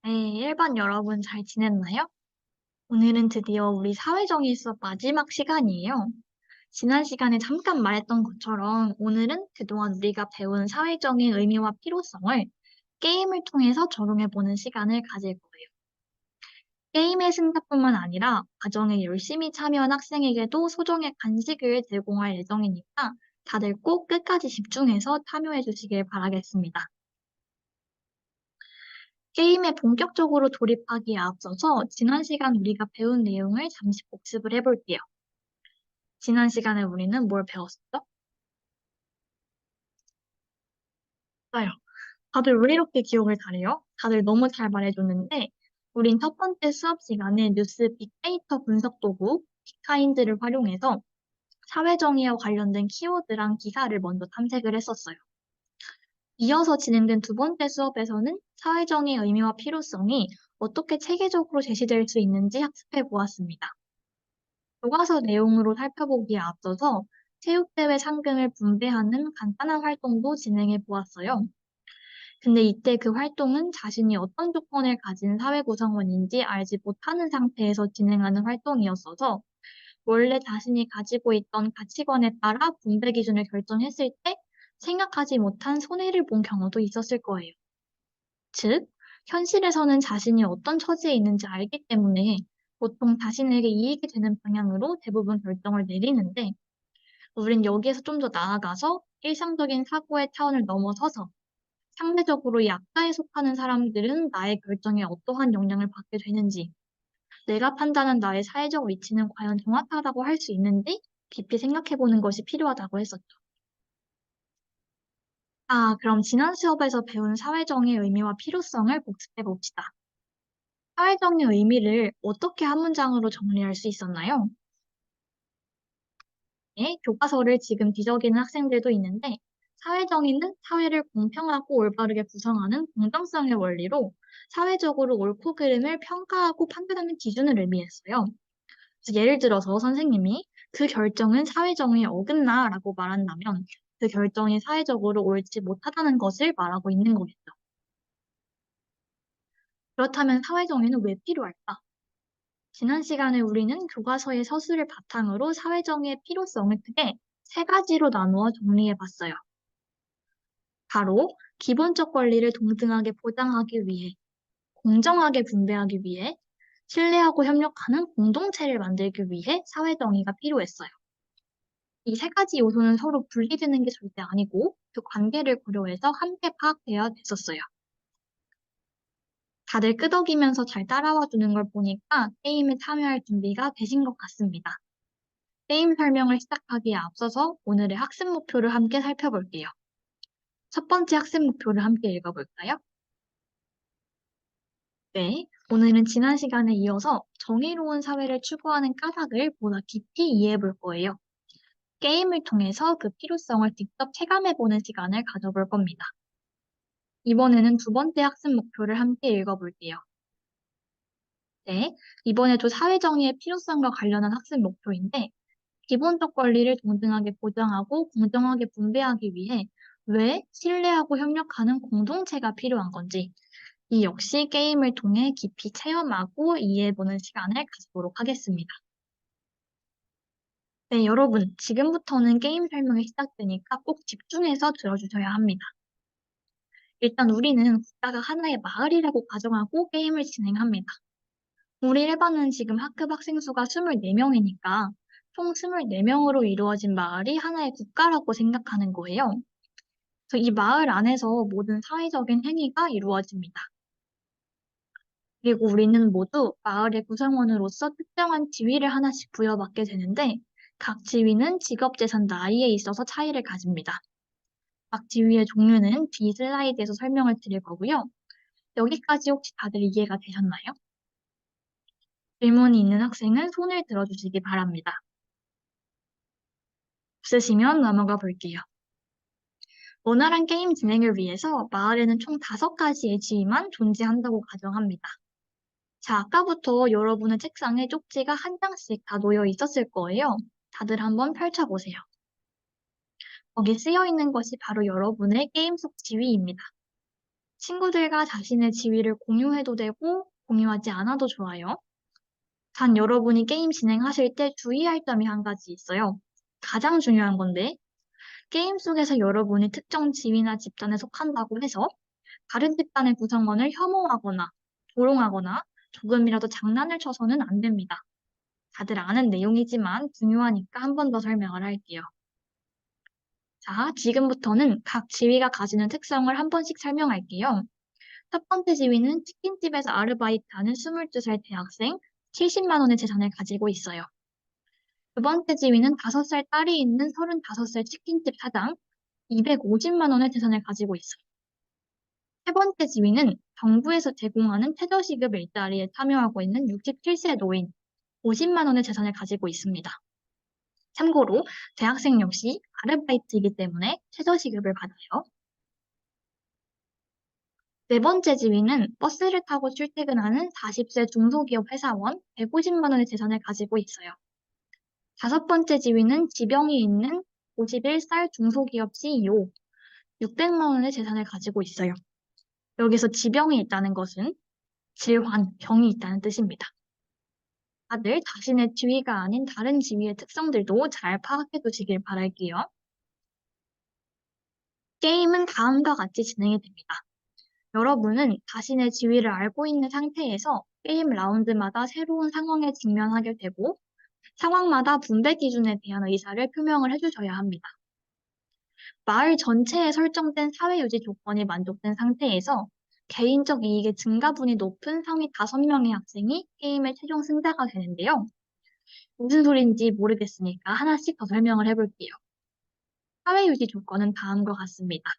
네, 일반 여러분 잘 지냈나요? 오늘은 드디어 우리 사회정의 수업 마지막 시간이에요. 지난 시간에 잠깐 말했던 것처럼 오늘은 그동안 우리가 배운 사회정의 의미와 필요성을 게임을 통해서 적용해보는 시간을 가질 거예요. 게임의 승자뿐만 아니라 과정에 열심히 참여한 학생에게도 소정의 간식을 제공할 예정이니까 다들 꼭 끝까지 집중해서 참여해 주시길 바라겠습니다. 게임에 본격적으로 돌입하기에 앞서서 지난 시간 우리가 배운 내용을 잠시 복습을 해볼게요. 지난 시간에 우리는 뭘 배웠었죠? 맞아요. 다들 왜 이렇게 기억을 잘해요? 다들 너무 잘 말해줬는데, 우린 첫 번째 수업 시간에 뉴스 빅데이터 분석 도구, 빅카인드를 활용해서 사회정의와 관련된 키워드랑 기사를 먼저 탐색을 했었어요. 이어서 진행된 두 번째 수업에서는 사회정의의 의미와 필요성이 어떻게 체계적으로 제시될 수 있는지 학습해 보았습니다. 교과서 내용으로 살펴보기에 앞서서 체육대회 상금을 분배하는 간단한 활동도 진행해 보았어요. 근데 이때 그 활동은 자신이 어떤 조건을 가진 사회 구성원인지 알지 못하는 상태에서 진행하는 활동이었어서 원래 자신이 가지고 있던 가치관에 따라 분배 기준을 결정했을 때 생각하지 못한 손해를 본 경우도 있었을 거예요. 즉, 현실에서는 자신이 어떤 처지에 있는지 알기 때문에 보통 자신에게 이익이 되는 방향으로 대부분 결정을 내리는데, 우린 여기에서 좀 더 나아가서 일상적인 사고의 차원을 넘어서서 상대적으로 약자에 속하는 사람들은 나의 결정에 어떠한 영향을 받게 되는지, 내가 판단한 나의 사회적 위치는 과연 정확하다고 할 수 있는지 깊이 생각해 보는 것이 필요하다고 했었죠. 그럼 지난 수업에서 배운 사회정의의 의미와 필요성을 복습해 봅시다. 사회정의 의미를 어떻게 한 문장으로 정리할 수 있었나요? 네, 교과서를 지금 뒤적이는 학생들도 있는데, 사회정의는 사회를 공평하고 올바르게 구성하는 공정성의 원리로 사회적으로 옳고 그름을 평가하고 판단하는 기준을 의미했어요. 그래서 예를 들어서 선생님이 그 결정은 사회정의에 어긋나라고 말한다면 그 결정이 사회적으로 옳지 못하다는 것을 말하고 있는 거겠죠. 그렇다면 사회정의는 왜 필요할까? 지난 시간에 우리는 교과서의 서술을 바탕으로 사회정의의 필요성을 크게 세 가지로 나누어 정리해 봤어요. 바로 기본적 권리를 동등하게 보장하기 위해, 공정하게 분배하기 위해, 신뢰하고 협력하는 공동체를 만들기 위해 사회정의가 필요했어요. 이 세 가지 요소는 서로 분리되는 게 절대 아니고 그 관계를 고려해서 함께 파악돼야 됐었어요. 다들 끄덕이면서 잘 따라와 주는 걸 보니까 게임에 참여할 준비가 되신 것 같습니다. 게임 설명을 시작하기에 앞서서 오늘의 학습 목표를 함께 살펴볼게요. 첫 번째 학습 목표를 함께 읽어볼까요? 네, 오늘은 지난 시간에 이어서 정의로운 사회를 추구하는 까닭을 보다 깊이 이해해 볼 거예요. 게임을 통해서 그 필요성을 직접 체감해 보는 시간을 가져볼 겁니다. 이번에는 두 번째 학습 목표를 함께 읽어볼게요. 네, 이번에도 사회정의의 필요성과 관련한 학습 목표인데, 기본적 권리를 동등하게 보장하고 공정하게 분배하기 위해 왜 신뢰하고 협력하는 공동체가 필요한 건지, 이 역시 게임을 통해 깊이 체험하고 이해해보는 시간을 가지도록 하겠습니다. 네, 여러분, 지금부터는 게임 설명이 시작되니까 꼭 집중해서 들어주셔야 합니다. 일단 우리는 국가가 하나의 마을이라고 가정하고 게임을 진행합니다. 우리 일반은 지금 학급 학생 수가 24명이니까 총 24명으로 이루어진 마을이 하나의 국가라고 생각하는 거예요. 그래서 이 마을 안에서 모든 사회적인 행위가 이루어집니다. 그리고 우리는 모두 마을의 구성원으로서 특정한 지위를 하나씩 부여받게 되는데 각 지위는 직업재산 나이에 있어서 차이를 가집니다. 각 지위의 종류는 뒤 슬라이드에서 설명을 드릴 거고요. 여기까지 혹시 다들 이해가 되셨나요? 질문이 있는 학생은 손을 들어주시기 바랍니다. 없으시면 넘어가 볼게요. 원활한 게임 진행을 위해서 마을에는 총 5가지의 지위만 존재한다고 가정합니다. 자, 아까부터 여러분의 책상에 쪽지가 한 장씩 다 놓여 있었을 거예요. 다들 한번 펼쳐보세요. 거기 쓰여 있는 것이 바로 여러분의 게임 속 지위입니다. 친구들과 자신의 지위를 공유해도 되고 공유하지 않아도 좋아요. 단 여러분이 게임 진행하실 때 주의할 점이 한 가지 있어요. 가장 중요한 건데 게임 속에서 여러분이 특정 지위나 집단에 속한다고 해서 다른 집단의 구성원을 혐오하거나 조롱하거나 조금이라도 장난을 쳐서는 안 됩니다. 다들 아는 내용이지만 중요하니까 한 번 더 설명을 할게요. 자, 지금부터는 각 지위가 가지는 특성을 한 번씩 설명할게요. 첫 번째 지위는 치킨집에서 아르바이트하는 22살 대학생, 70만 원의 재산을 가지고 있어요. 두 번째 지위는 5살 딸이 있는 35살 치킨집 사장, 250만 원의 재산을 가지고 있어요. 세 번째 지위는 정부에서 제공하는 최저시급 일자리에 참여하고 있는 67세 노인, 50만 원의 재산을 가지고 있습니다. 참고로 대학생 역시 아르바이트이기 때문에 최저시급을 받아요. 네 번째 지위는 버스를 타고 출퇴근하는 40세 중소기업 회사원 150만 원의 재산을 가지고 있어요. 다섯 번째 지위는 지병이 있는 51살 중소기업 CEO 600만 원의 재산을 가지고 있어요. 여기서 지병이 있다는 것은 질환, 병이 있다는 뜻입니다. 다들 자신의 지위가 아닌 다른 지위의 특성들도 잘 파악해 두시길 바랄게요. 게임은 다음과 같이 진행이 됩니다. 여러분은 자신의 지위를 알고 있는 상태에서 게임 라운드마다 새로운 상황에 직면하게 되고 상황마다 분배 기준에 대한 의사를 표명을 해주셔야 합니다. 마을 전체에 설정된 사회유지 조건이 만족된 상태에서 개인적 이익의 증가분이 높은 상위 5명의 학생이 게임의 최종 승자가 되는데요. 무슨 소리인지 모르겠으니까 하나씩 더 설명을 해볼게요. 사회유지 조건은 다음과 같습니다.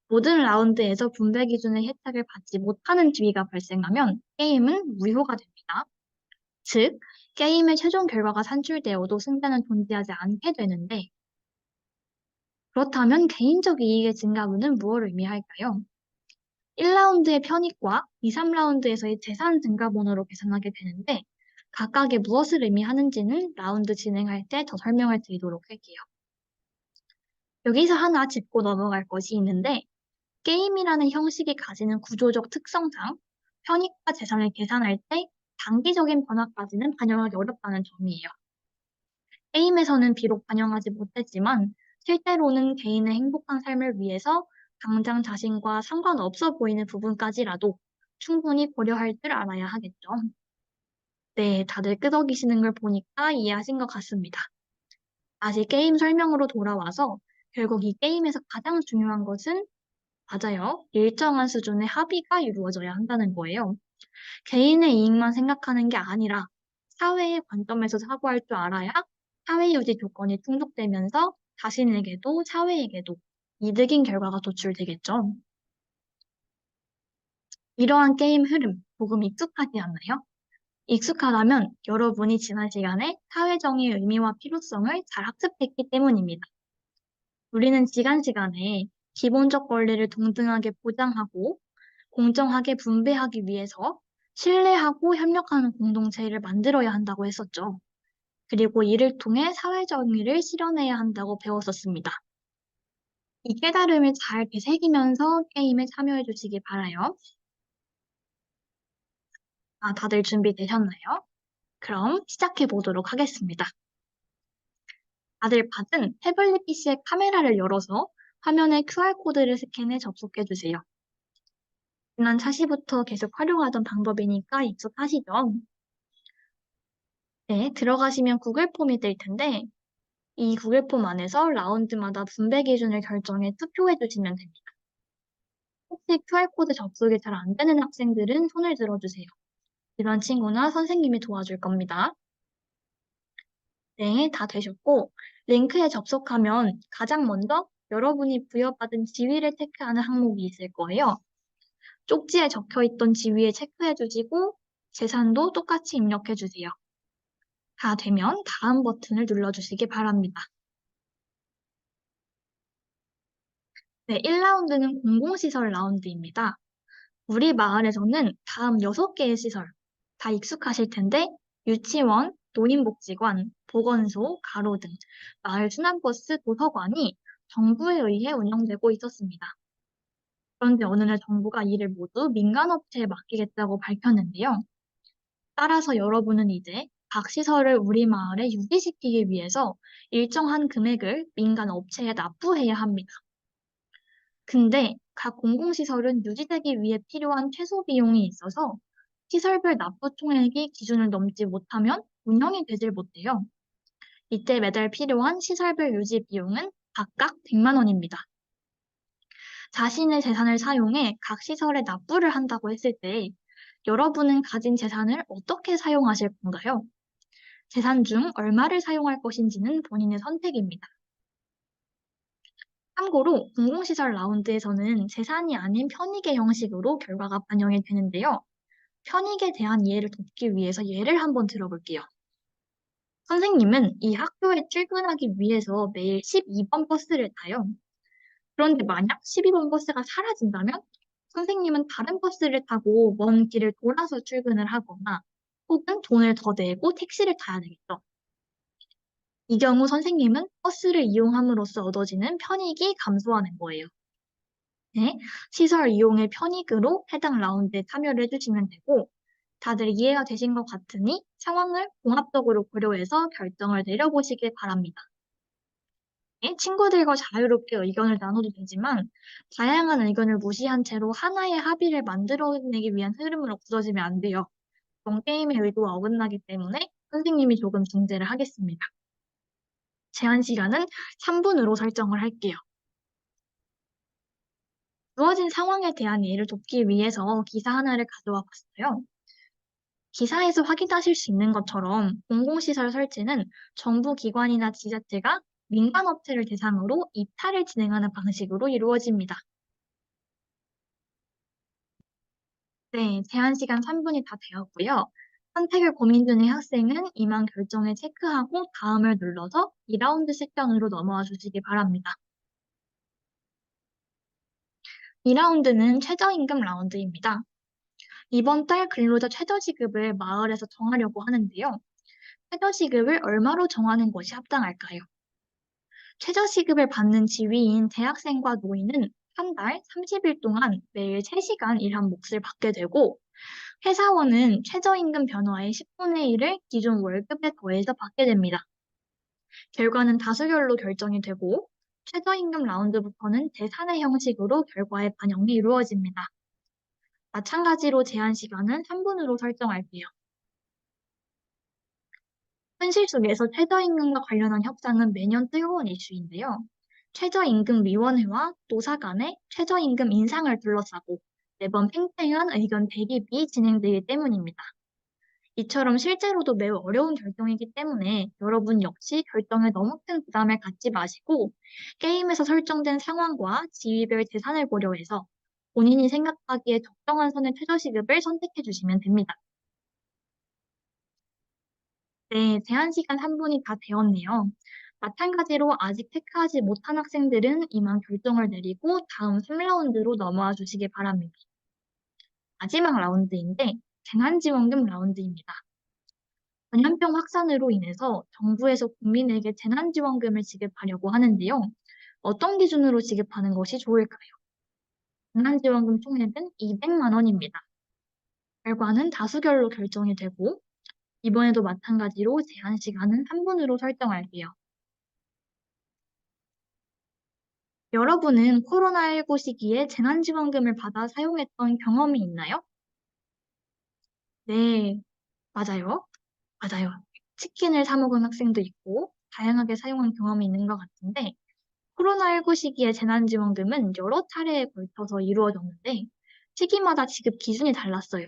모든 라운드에서 분배 기준의 혜택을 받지 못하는 지위가 발생하면 게임은 무효가 됩니다. 즉, 게임의 최종 결과가 산출되어도 승자는 존재하지 않게 되는데, 그렇다면 개인적 이익의 증가분은 무엇을 의미할까요? 1라운드의 편익과 2, 3라운드에서의 재산 증가분으로 계산하게 되는데, 각각의 무엇을 의미하는지는 라운드 진행할 때 더 설명을 드리도록 할게요. 여기서 하나 짚고 넘어갈 것이 있는데, 게임이라는 형식이 가지는 구조적 특성상 편익과 재산을 계산할 때 단기적인 변화까지는 반영하기 어렵다는 점이에요. 게임에서는 비록 반영하지 못했지만 실제로는 개인의 행복한 삶을 위해서 당장 자신과 상관없어 보이는 부분까지라도 충분히 고려할 줄 알아야 하겠죠. 네, 다들 끄덕이시는 걸 보니까 이해하신 것 같습니다. 다시 게임 설명으로 돌아와서 결국 이 게임에서 가장 중요한 것은 맞아요. 일정한 수준의 합의가 이루어져야 한다는 거예요. 개인의 이익만 생각하는 게 아니라 사회의 관점에서 사고할 줄 알아야 사회 유지 조건이 충족되면서 자신에게도 사회에게도 이득인 결과가 도출되겠죠. 이러한 게임 흐름 조금 익숙하지 않나요? 익숙하다면 여러분이 지난 시간에 사회정의의 의미와 필요성을 잘 학습했기 때문입니다. 우리는 지난 시간에 기본적 권리를 동등하게 보장하고 공정하게 분배하기 위해서 신뢰하고 협력하는 공동체를 만들어야 한다고 했었죠. 그리고 이를 통해 사회정의를 실현해야 한다고 배웠었습니다. 이 깨달음을 잘 되새기면서 게임에 참여해 주시기 바라요. 아, 다들 준비되셨나요? 그럼 시작해 보도록 하겠습니다. 다들 받은 태블릿 PC의 카메라를 열어서 화면에 QR코드를 스캔해 접속해 주세요. 지난 차시부터 계속 활용하던 방법이니까 익숙하시죠? 네, 들어가시면 구글 폼이 뜰 텐데 이 구글 폼 안에서 라운드마다 분배 기준을 결정해 투표해 주시면 됩니다. 혹시 QR코드 접속이 잘 안 되는 학생들은 손을 들어주세요. 이런 친구나 선생님이 도와줄 겁니다. 네, 다 되셨고 링크에 접속하면 가장 먼저 여러분이 부여받은 지위를 체크하는 항목이 있을 거예요. 쪽지에 적혀있던 지위에 체크해 주시고 재산도 똑같이 입력해 주세요. 다 되면 다음 버튼을 눌러주시기 바랍니다. 네, 1라운드는 공공시설 라운드입니다. 우리 마을에서는 다음 6개의 시설, 다 익숙하실 텐데 유치원, 노인복지관, 보건소, 가로등, 마을 순환버스, 도서관이 정부에 의해 운영되고 있었습니다. 그런데 어느 날 정부가 이를 모두 민간업체에 맡기겠다고 밝혔는데요. 따라서 여러분은 이제 각 시설을 우리 마을에 유지시키기 위해서 일정한 금액을 민간 업체에 납부해야 합니다. 근데 각 공공시설은 유지되기 위해 필요한 최소 비용이 있어서 시설별 납부 총액이 기준을 넘지 못하면 운영이 되질 못해요. 이때 매달 필요한 시설별 유지 비용은 각각 100만 원입니다. 자신의 재산을 사용해 각 시설에 납부를 한다고 했을 때 여러분은 가진 재산을 어떻게 사용하실 건가요? 재산 중 얼마를 사용할 것인지는 본인의 선택입니다. 참고로 공공시설 라운드에서는 재산이 아닌 편익의 형식으로 결과가 반영이 되는데요. 편익에 대한 이해를 돕기 위해서 예를 한번 들어볼게요. 선생님은 이 학교에 출근하기 위해서 매일 12번 버스를 타요. 그런데 만약 12번 버스가 사라진다면 선생님은 다른 버스를 타고 먼 길을 돌아서 출근을 하거나 혹은 돈을 더 내고 택시를 타야 되겠죠. 이 경우 선생님은 버스를 이용함으로써 얻어지는 편익이 감소하는 거예요. 네, 시설 이용의 편익으로 해당 라운드에 참여를 해주시면 되고 다들 이해가 되신 것 같으니 상황을 종합적으로 고려해서 결정을 내려보시길 바랍니다. 네, 친구들과 자유롭게 의견을 나눠도 되지만 다양한 의견을 무시한 채로 하나의 합의를 만들어내기 위한 흐름으로 굳어지면 안 돼요. 이건 게임의 의도와 어긋나기 때문에 선생님이 조금 중재를 하겠습니다. 제한 시간은 3분으로 설정을 할게요. 주어진 상황에 대한 이해를 돕기 위해서 기사 하나를 가져와 봤어요. 기사에서 확인하실 수 있는 것처럼 공공시설 설치는 정부 기관이나 지자체가 민간업체를 대상으로 입찰을 진행하는 방식으로 이루어집니다. 네, 제한 시간 3분이 다 되었고요. 선택을 고민 중인 학생은 이만 결정을 체크하고 다음을 눌러서 2라운드 세션으로 넘어와 주시기 바랍니다. 2라운드는 최저임금 라운드입니다. 이번 달 근로자 최저시급을 마을에서 정하려고 하는데요. 최저시급을 얼마로 정하는 것이 합당할까요? 최저시급을 받는 지위인 대학생과 노인은 한 달 30일 동안 매일 3시간 일한 몫을 받게 되고, 회사원은 최저임금 변화의 10분의 1을 기존 월급에 더해서 받게 됩니다. 결과는 다수결로 결정이 되고, 최저임금 라운드부터는 제3의 형식으로 결과의 반영이 이루어집니다. 마찬가지로 제한 시간은 3분으로 설정할게요. 현실 속에서 최저임금과 관련한 협상은 매년 뜨거운 이슈인데요. 최저임금위원회와 노사 간의 최저임금 인상을 둘러싸고 매번 팽팽한 의견 대립이 진행되기 때문입니다. 이처럼 실제로도 매우 어려운 결정이기 때문에 여러분 역시 결정에 너무 큰 부담을 갖지 마시고 게임에서 설정된 상황과 지위별 재산을 고려해서 본인이 생각하기에 적정한 선의 최저시급을 선택해 주시면 됩니다. 네, 제한 시간 3분이 다 되었네요. 마찬가지로 아직 체크하지 못한 학생들은 이만 결정을 내리고 다음 3라운드로 넘어와 주시기 바랍니다. 마지막 라운드인데 재난지원금 라운드입니다. 전염병 확산으로 인해서 정부에서 국민에게 재난지원금을 지급하려고 하는데요. 어떤 기준으로 지급하는 것이 좋을까요? 재난지원금 총액은 200만 원입니다. 결과는 다수결로 결정이 되고 이번에도 마찬가지로 제한 시간은 3분으로 설정할게요. 여러분은 코로나19 시기에 재난지원금을 받아 사용했던 경험이 있나요? 네, 맞아요. 맞아요. 치킨을 사 먹은 학생도 있고, 다양하게 사용한 경험이 있는 것 같은데, 코로나19 시기에 재난지원금은 여러 차례에 걸쳐서 이루어졌는데, 시기마다 지급 기준이 달랐어요.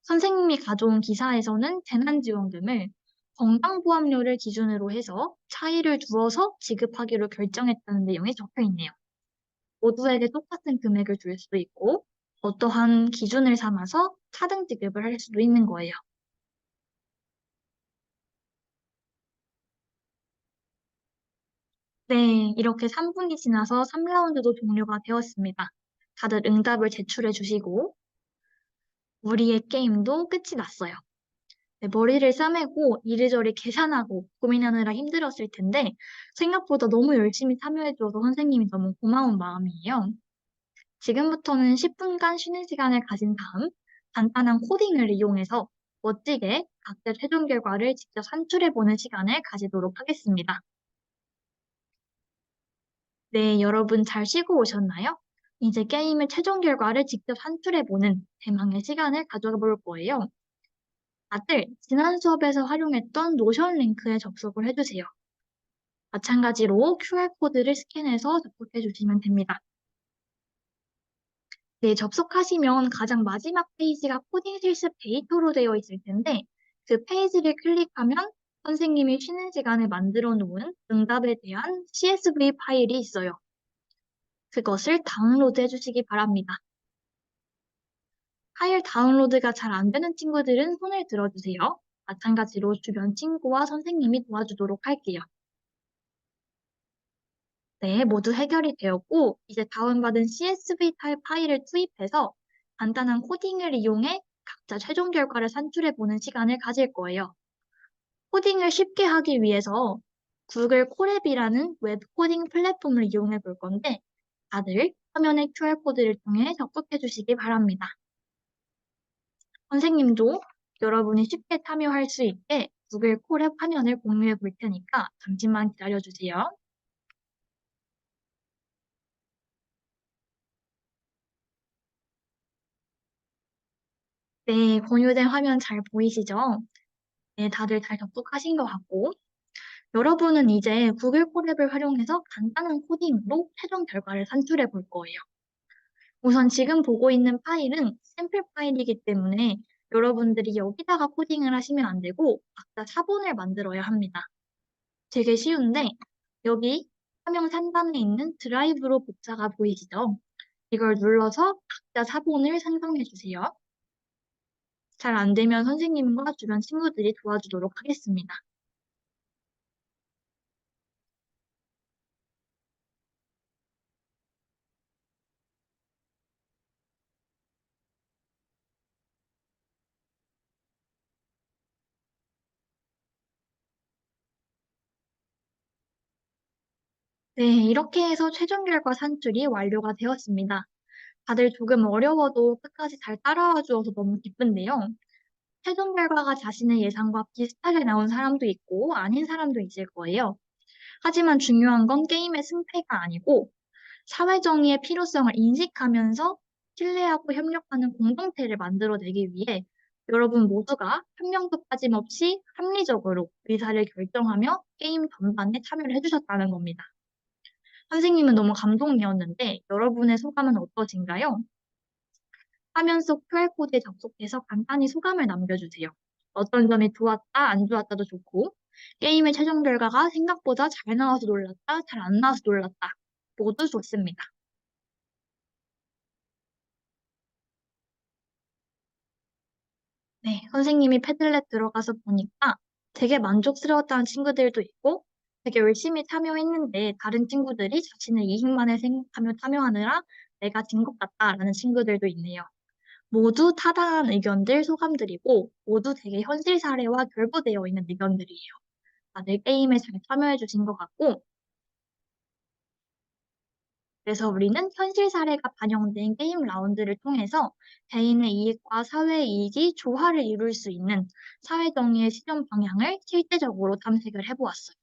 선생님이 가져온 기사에서는 재난지원금을 건강보험료를 기준으로 해서 차이를 두어서 지급하기로 결정했다는 내용이 적혀 있네요. 모두에게 똑같은 금액을 줄 수도 있고, 어떠한 기준을 삼아서 차등 지급을 할 수도 있는 거예요. 네, 이렇게 3분이 지나서 3라운드도 종료가 되었습니다. 다들 응답을 제출해 주시고, 우리의 게임도 끝이 났어요. 네, 머리를 싸매고 이리저리 계산하고 고민하느라 힘들었을 텐데, 생각보다 너무 열심히 참여해 주어서 선생님이 너무 고마운 마음이에요. 지금부터는 10분간 쉬는 시간을 가진 다음 간단한 코딩을 이용해서 멋지게 각자 최종 결과를 직접 산출해보는 시간을 가지도록 하겠습니다. 네, 여러분 잘 쉬고 오셨나요? 이제 게임의 최종 결과를 직접 산출해보는 대망의 시간을 가져가 볼 거예요. 다들 지난 수업에서 활용했던 노션 링크에 접속을 해주세요. 마찬가지로 QR코드를 스캔해서 접속해 주시면 됩니다. 네, 접속하시면 가장 마지막 페이지가 코딩 실습 데이터로 되어 있을 텐데 그 페이지를 클릭하면 선생님이 쉬는 시간에 만들어 놓은 응답에 대한 CSV 파일이 있어요. 그것을 다운로드 해주시기 바랍니다. 파일 다운로드가 잘 안 되는 친구들은 손을 들어주세요. 마찬가지로 주변 친구와 선생님이 도와주도록 할게요. 네, 모두 해결이 되었고 이제 다운받은 CSV 파일을 투입해서 간단한 코딩을 이용해 각자 최종 결과를 산출해보는 시간을 가질 거예요. 코딩을 쉽게 하기 위해서 구글 콜앱이라는 웹 코딩 플랫폼을 이용해 볼 건데 다들 화면의 QR코드를 통해 접속해 주시기 바랍니다. 선생님도 여러분이 쉽게 참여할 수 있게 구글 콜앱 화면을 공유해 볼 테니까 잠시만 기다려 주세요. 네, 공유된 화면 잘 보이시죠? 네, 다들 잘 접속하신 것 같고 여러분은 이제 구글 콜앱을 활용해서 간단한 코딩으로 최종 결과를 산출해 볼 거예요. 우선 지금 보고 있는 파일은 샘플 파일이기 때문에 여러분들이 여기다가 코딩을 하시면 안 되고 각자 사본을 만들어야 합니다. 되게 쉬운데 여기 화면 상단에 있는 드라이브로 복사가 보이시죠? 이걸 눌러서 각자 사본을 생성해 주세요. 잘 안 되면 선생님과 주변 친구들이 도와주도록 하겠습니다. 네, 이렇게 해서 최종 결과 산출이 완료가 되었습니다. 다들 조금 어려워도 끝까지 잘 따라와 주어서 너무 기쁜데요. 최종 결과가 자신의 예상과 비슷하게 나온 사람도 있고 아닌 사람도 있을 거예요. 하지만 중요한 건 게임의 승패가 아니고 사회 정의의 필요성을 인식하면서 신뢰하고 협력하는 공동체를 만들어내기 위해 여러분 모두가 한 명도 빠짐없이 합리적으로 의사를 결정하며 게임 전반에 참여를 해주셨다는 겁니다. 선생님은 너무 감동이었는데 여러분의 소감은 어떠신가요? 화면 속 QR코드에 접속해서 간단히 소감을 남겨주세요. 어떤 점이 좋았다, 안 좋았다도 좋고, 게임의 최종 결과가 생각보다 잘 나와서 놀랐다, 잘 안 나와서 놀랐다. 모두 좋습니다. 네, 선생님이 패들렛 들어가서 보니까 되게 만족스러웠다는 친구들도 있고, 되게 열심히 참여했는데 다른 친구들이 자신의 이익만을 생각하며 참여하느라 내가 진 것 같다라는 친구들도 있네요. 모두 타당한 의견들 소감드리고 모두 되게 현실 사례와 결부되어 있는 의견들이에요. 다들 게임에 잘 참여해 주신 것 같고 그래서 우리는 현실 사례가 반영된 게임 라운드를 통해서 개인의 이익과 사회의 이익이 조화를 이룰 수 있는 사회정의의 실현 방향을 실제적으로 탐색을 해보았어요.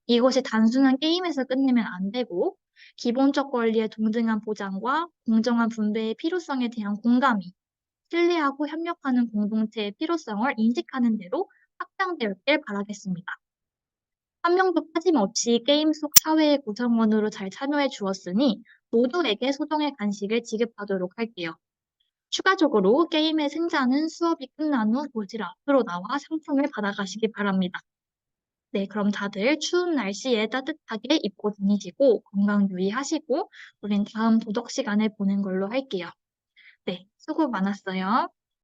이것이 단순한 게임에서 끝내면 안 되고 기본적 권리의 동등한 보장과 공정한 분배의 필요성에 대한 공감이 신뢰하고 협력하는 공동체의 필요성을 인식하는 대로 확장되었길 바라겠습니다. 한 명도 빠짐없이 게임 속 사회의 구성원으로 잘 참여해 주었으니 모두에게 소정의 간식을 지급하도록 할게요. 추가적으로 게임의 승자는 수업이 끝난 후 교실 앞으로 나와 상품을 받아가시기 바랍니다. 네, 그럼 다들 추운 날씨에 따뜻하게 입고 다니시고 건강 유의하시고 우린 다음 도덕 시간에 보는 걸로 할게요. 네, 수고 많았어요.